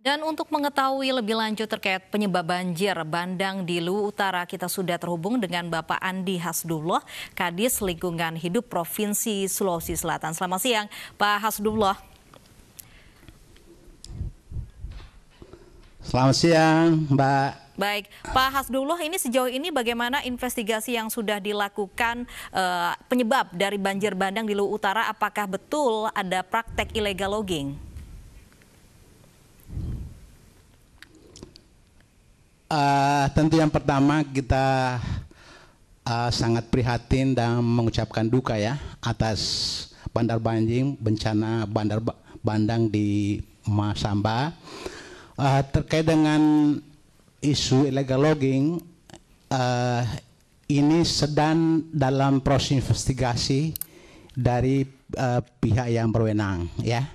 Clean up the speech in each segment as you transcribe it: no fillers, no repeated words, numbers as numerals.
Dan untuk mengetahui lebih lanjut terkait penyebab banjir bandang di Luwu Utara, kita sudah terhubung dengan Bapak Andi Hasdullah, Kadis Lingkungan Hidup Provinsi Sulawesi Selatan. Selamat siang, Pak Hasdullah. Selamat siang, Mbak. Baik, Pak Hasdullah, ini sejauh ini bagaimana investigasi yang sudah dilakukan penyebab dari banjir bandang di Luwu Utara? Apakah betul ada praktek illegal logging? Tentu yang pertama kita sangat prihatin dan mengucapkan duka ya atas bandar banjir, bencana bandar bandang di Masamba. Terkait dengan isu illegal logging, ini sedang dalam proses investigasi dari pihak yang berwenang ya.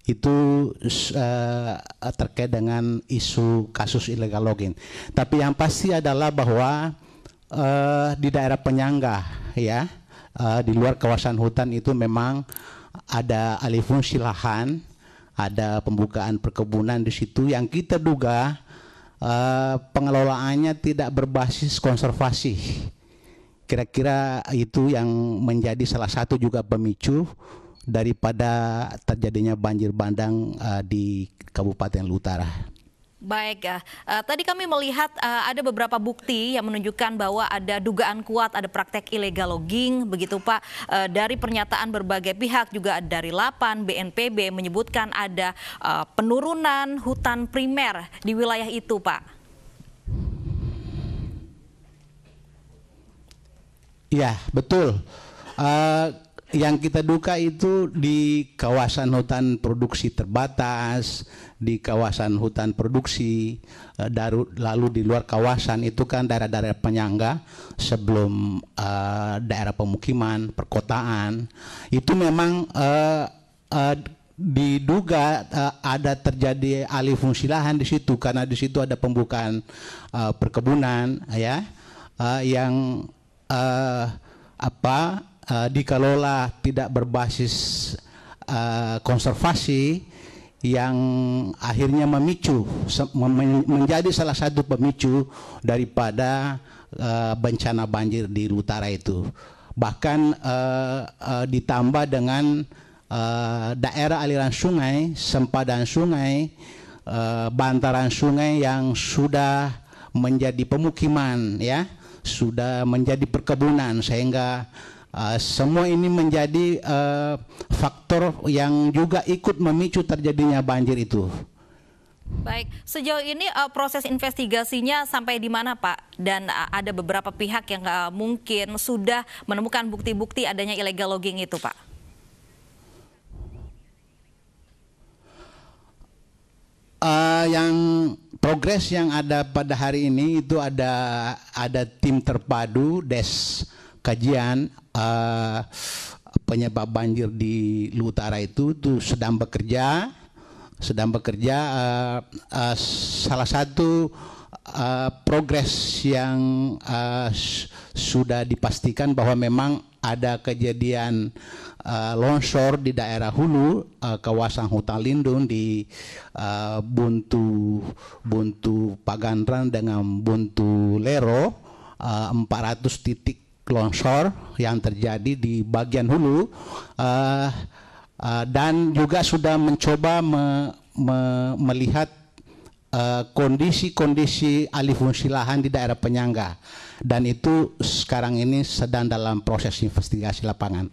Itu terkait dengan isu kasus illegal logging. Tapi yang pasti adalah bahwa di daerah penyangga ya, di luar kawasan hutan itu memang ada alih fungsi lahan, ada pembukaan perkebunan di situ yang kita duga pengelolaannya tidak berbasis konservasi. Kira-kira itu yang menjadi salah satu juga pemicu daripada terjadinya banjir bandang di Kabupaten Luwu Utara. Baik, tadi kami melihat ada beberapa bukti yang menunjukkan bahwa ada dugaan kuat ada praktek illegal logging, begitu Pak. Dari pernyataan berbagai pihak, juga dari Lapan, BNPB menyebutkan ada penurunan hutan primer di wilayah itu, Pak. Ya, betul. Yang kita duga itu di kawasan hutan produksi terbatas, di kawasan hutan produksi, lalu di luar kawasan itu kan daerah-daerah penyangga sebelum daerah pemukiman, perkotaan. Itu memang diduga ada terjadi alih fungsi lahan di situ karena di situ ada pembukaan perkebunan ya, yang dikelola tidak berbasis konservasi yang akhirnya menjadi salah satu pemicu daripada bencana banjir di Luwu Utara itu. Bahkan ditambah dengan daerah aliran sungai, sempadan sungai, bantaran sungai yang sudah menjadi pemukiman ya, sudah menjadi perkebunan, sehingga semua ini menjadi faktor yang juga ikut memicu terjadinya banjir itu. Baik, sejauh ini proses investigasinya sampai di mana, Pak? Dan ada beberapa pihak yang mungkin sudah menemukan bukti-bukti adanya illegal logging itu, Pak. Yang progres yang ada pada hari ini itu ada tim terpadu des kajian penyebab banjir di Luwu Utara itu sedang bekerja. Salah satu progres yang sudah dipastikan bahwa memang ada kejadian longsor di daerah hulu kawasan hutan lindung di Buntu Pagandran dengan Buntu Lero, 400 titik longsor yang terjadi di bagian hulu, dan juga sudah mencoba melihat kondisi-kondisi alih fungsi lahan di daerah penyangga, dan itu sekarang ini sedang dalam proses investigasi lapangan.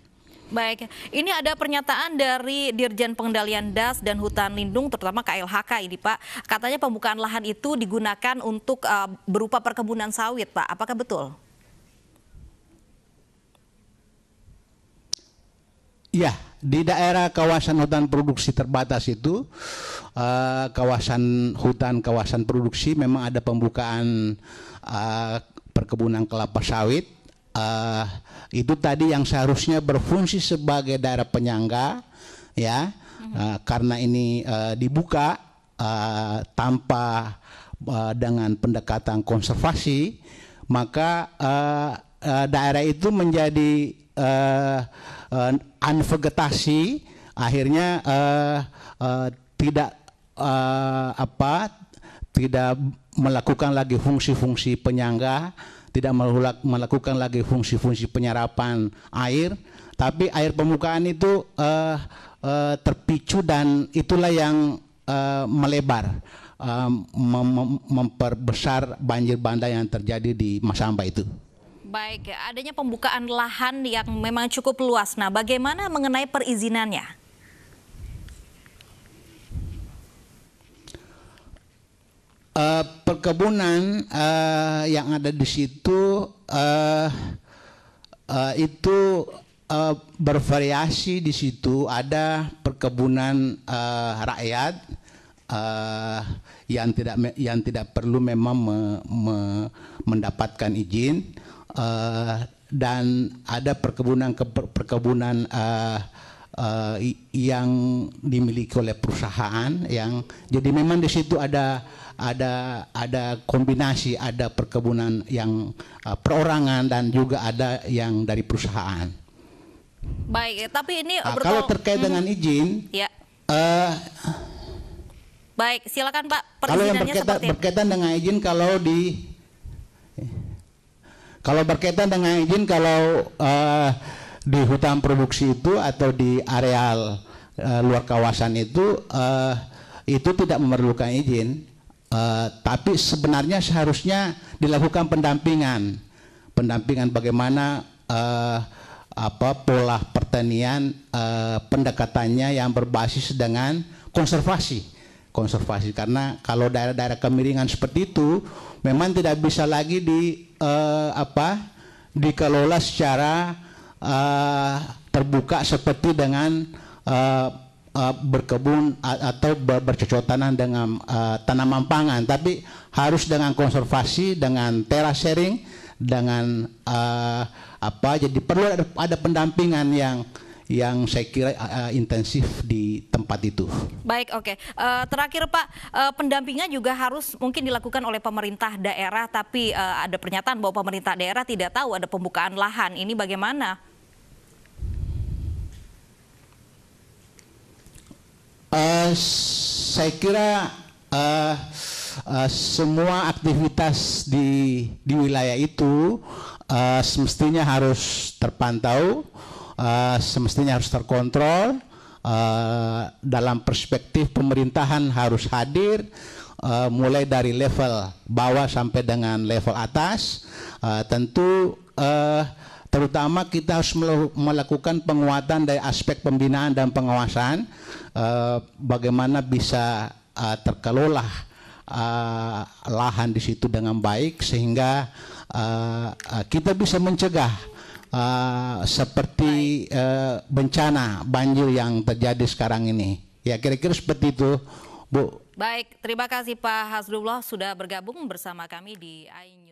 Baik, ini ada pernyataan dari Dirjen Pengendalian Das dan Hutan Lindung, terutama KLHK ini, Pak. Katanya pembukaan lahan itu digunakan untuk berupa perkebunan sawit, Pak. Apakah betul? Ya, di daerah kawasan hutan produksi terbatas itu, kawasan produksi memang ada pembukaan perkebunan kelapa sawit. Itu tadi yang seharusnya berfungsi sebagai daerah penyangga, ya, karena ini dibuka tanpa dengan pendekatan konservasi, maka daerah itu menjadi unvegetasi, akhirnya tidak tidak melakukan lagi fungsi-fungsi penyangga, tidak melakukan lagi fungsi-fungsi penyerapan air, tapi air permukaan itu terpicu dan itulah yang melebar, memperbesar banjir bandang yang terjadi di Masamba itu. Baik, adanya pembukaan lahan yang memang cukup luas. Nah, bagaimana mengenai perizinannya? Perkebunan yang ada di situ itu bervariasi. Di situ ada perkebunan rakyat yang tidak perlu memang mendapatkan izin, dan ada perkebunan yang dimiliki oleh perusahaan, yang jadi memang di situ ada kombinasi, ada perkebunan yang perorangan dan juga ada yang dari perusahaan. Baik, tapi ini kalau terkait dengan izin, ya. Baik, silakan Pak. Kalau yang berkaitan dengan izin, kalau berkaitan dengan izin, kalau di hutan produksi itu atau di areal luar kawasan itu tidak memerlukan izin, tapi sebenarnya seharusnya dilakukan pendampingan bagaimana pola pertanian, pendekatannya yang berbasis dengan konservasi, karena kalau daerah-daerah kemiringan seperti itu memang tidak bisa lagi dikelola secara terbuka seperti dengan berkebun atau bercocok tanam dengan tanaman pangan, tapi harus dengan konservasi, dengan terasering, dengan jadi perlu ada pendampingan yang saya kira intensif di tempat itu. Baik, oke. Terakhir Pak, pendampingan juga harus mungkin dilakukan oleh pemerintah daerah, tapi ada pernyataan bahwa pemerintah daerah tidak tahu ada pembukaan lahan. Ini bagaimana? Saya kira semua aktivitas di wilayah itu semestinya harus terpantau, semestinya harus terkontrol. Dalam perspektif pemerintahan harus hadir, mulai dari level bawah sampai dengan level atas. Tentu terutama kita harus melakukan penguatan dari aspek pembinaan dan pengawasan, bagaimana bisa terkelola lahan di situ dengan baik, sehingga kita bisa mencegah seperti bencana banjir yang terjadi sekarang ini. Ya, kira-kira seperti itu, Bu. Baik, terima kasih Pak Hasrullah sudah bergabung bersama kami di iNews.